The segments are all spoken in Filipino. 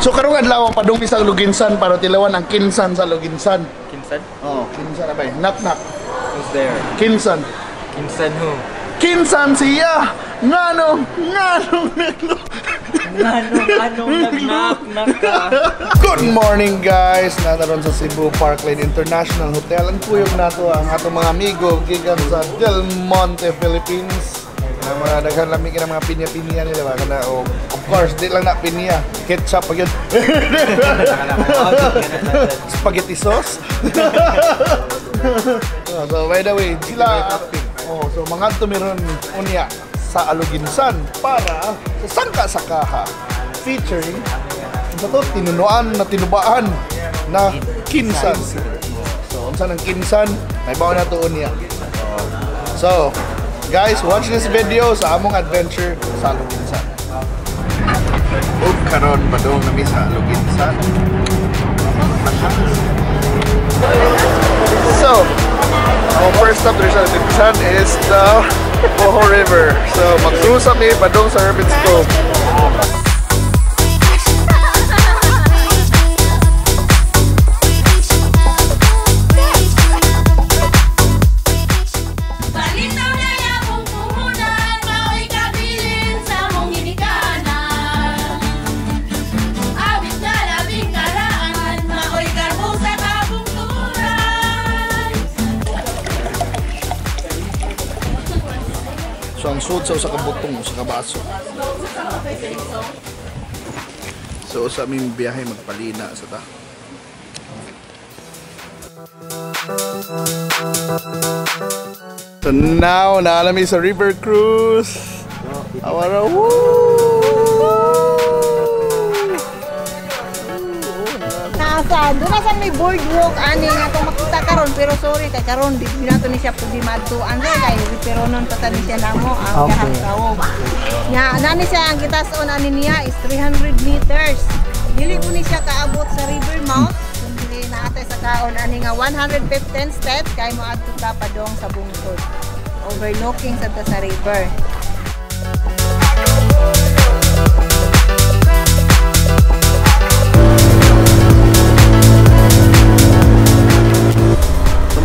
So karong adlaw padung sa Luginsan para tilawan ang Kinsan sa Luginsan. Kinsan? Oh, Kinsan abay. Knock knock. Who's there? Kinsan. Kinsan who? Kinsan siya. Ngano nag-knock ka. Good morning guys. Nadaron sa Cebu Parkland International Hotel. Ang kuyog nato ang atong mga amigo gikan sa Del Monte, Philippines. Ang mga daghan lamig ng mga pinya-pinya nila kana of course di lang na pinya, ketchup pag yun. Spaghetti sauce. So by the way, sila so mga tumiron unya sa Aluginsan para sa Sangka-Sakaha featuring sa to tinunuan na tinubaan na Kinsan. So unsa nang Kinsan, naibaw na to unya. So guys, watch this video sa among adventure sa Aluginsan. Ug karon padung nami sa Aluginsan. So, our first stop there sa Aluginsan is the Boho River. So, mag-cruise kami padung sa Hermit's Cove. So ang suot sa usa ka butong, usa ka baso. So sa aming biyahe magpalina sa ta. So now naalami sa river cruise. Awara doon na sa may boardwalk ani nga itong makita karon pero sorry kay karon di nato ni siya pwede madtuan kay pero noon pa ni siya namo ang kahapon. Nya nani siya ang gitason ani niya is 300 meters. Dili ko ni siya kaabot sa river mouth kundi naatay sa kaon ani nga 115 steps kay moadto ta padong sa bungtod. Overlooking sa river.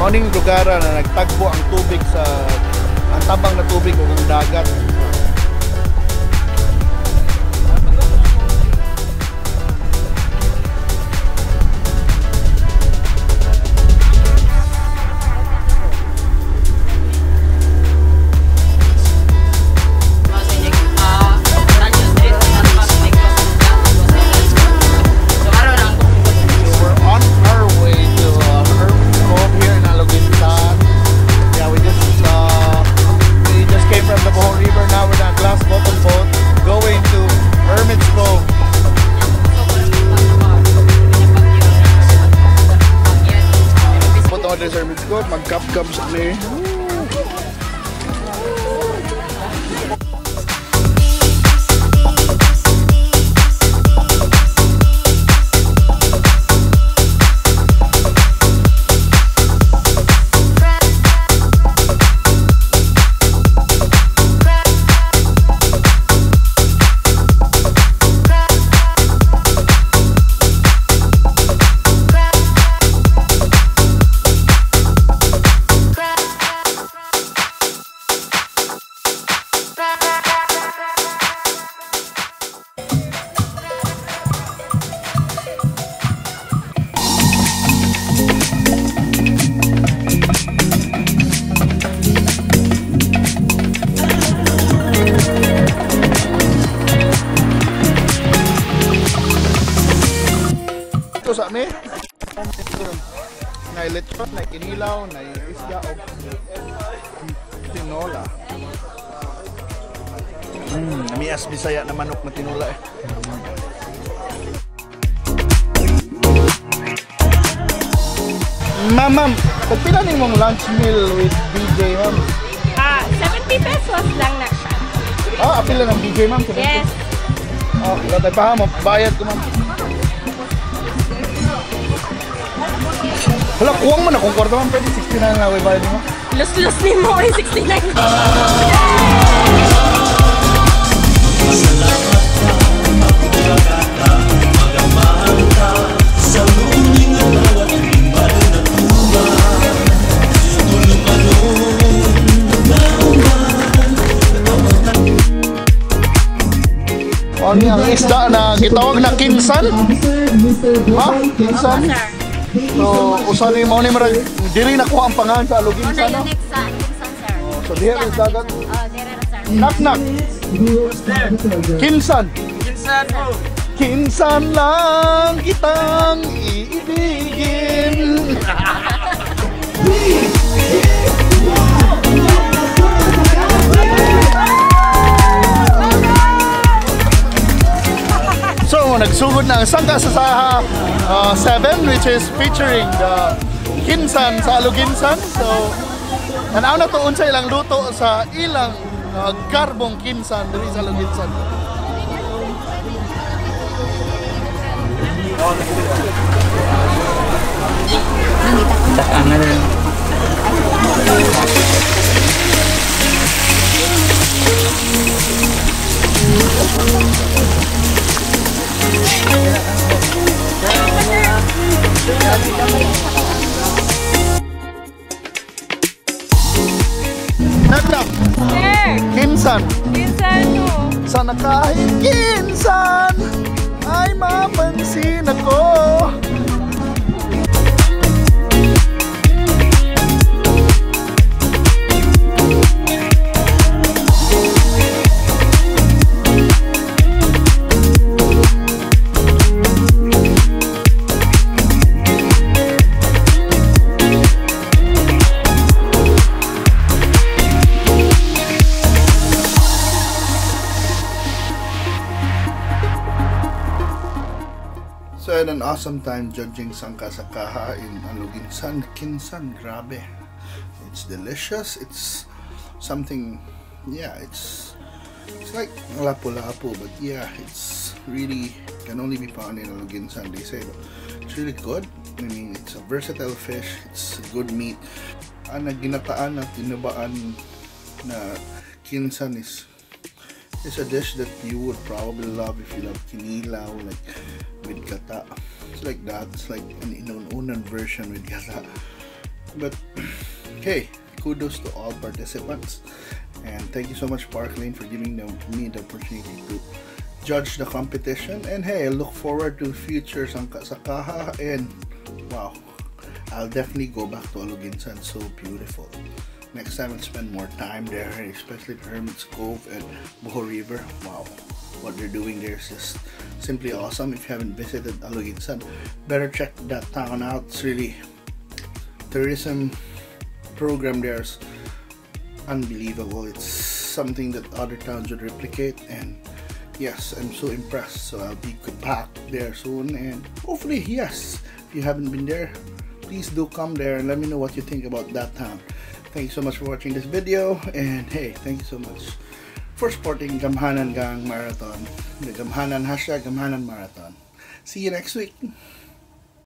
Morning lugar na nagtagbo ang tubig sa ang tabang na tubig o ang dagat. Mag-cup sa play. Sa amin na lechon, na kinilaw, na isda o tinola. Namias Bisaya na manok na tinola eh. Ma'am, pagpila ning mong lunch meal with BJ, ma'am? 70 pesos lang na siya. Apila ng BJ, ma'am? Yes. Wala tayo pa, bayad ko, ma'am. Hala, kuwang mo na kung kwarto man, pwede 69 na bayad mo. Lus-lus ni mo ay 69. isda na gitawag na kinsan. Ha? Kinsan? So, usan ni mo ni marag diri nakuha ang pangalan sa Aluginsan. Una unique sa Kinsan, sir. So, diha is dagat. Dire na, sir. Knock. Kinsan. Insan ho. Kinsan lang kitang iibigin. So, nagsugod na ang Sangka sa Saha 7, which is featuring the Kinsan sa Aluginsan. So, nanaw na tuon sa ilang luto sa ilang garbong kinsan diri sa Aluginsan. Nagnak, Sir! kinsan. Kinsan ho. Sana kahit kinsan ay mapansin ako. So I had an awesome time judging Sangka sa Kaha in Aluginsan, Kinsan. Grabe. It's delicious. It's something, yeah, it's like lapu-lapu, but yeah, it's really, can only be found in Aluginsan, they say. But it's really good. I mean, it's a versatile fish. It's good meat. Ang ginataan at tinubaan na Kinsan is a dish that you would probably love if you love kinilaw, like with gata. It's like that. It's like an inuunan version with gata. But hey, kudos to all participants, and thank you so much, Park Lane, for giving me the opportunity to judge the competition. And hey, I look forward to future Sangka sa Kaha, and wow, I'll definitely go back to Aluginsan. So beautiful. Next time I'll spend more time there, especially the Hermit's Cove and Boho River. Wow, what they're doing there is just simply awesome. If you haven't visited Aluginsan, better check that town out. It's really, tourism program there is unbelievable. It's something that other towns would replicate, and yes, I'm so impressed. So I'll be back there soon, and hopefully, yes, if you haven't been there, please do come there and let me know what you think about that town. Thank you so much for watching this video, and hey, thank you so much for supporting Gamhanan Gang Marathon. The Gamhanan #Gamhanan Marathon. See you next week.